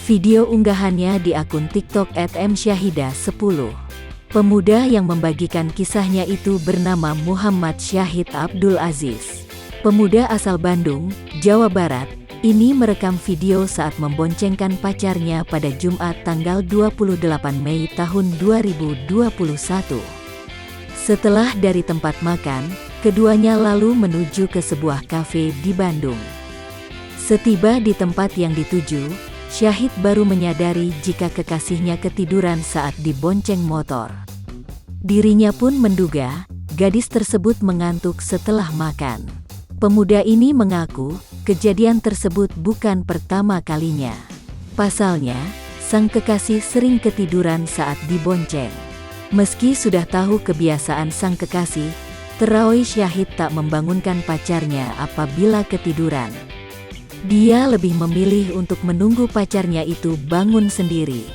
Video unggahannya di akun TikTok @msyahida10. Pemuda yang membagikan kisahnya itu bernama Muhammad Syahid Abdul Aziz. Pemuda asal Bandung, Jawa Barat, ini merekam video saat memboncengkan pacarnya pada Jumat tanggal 28 Mei tahun 2021. Setelah dari tempat makan, keduanya lalu menuju ke sebuah kafe di Bandung. Setiba di tempat yang dituju, Syahid baru menyadari jika kekasihnya ketiduran saat dibonceng motor. Dirinya pun menduga, gadis tersebut mengantuk setelah makan. Pemuda ini mengaku, kejadian tersebut bukan pertama kalinya. Pasalnya, sang kekasih sering ketiduran saat dibonceng. Meski sudah tahu kebiasaan sang kekasih, terawih Syahid tak membangunkan pacarnya apabila ketiduran. Dia lebih memilih untuk menunggu pacarnya itu bangun sendiri.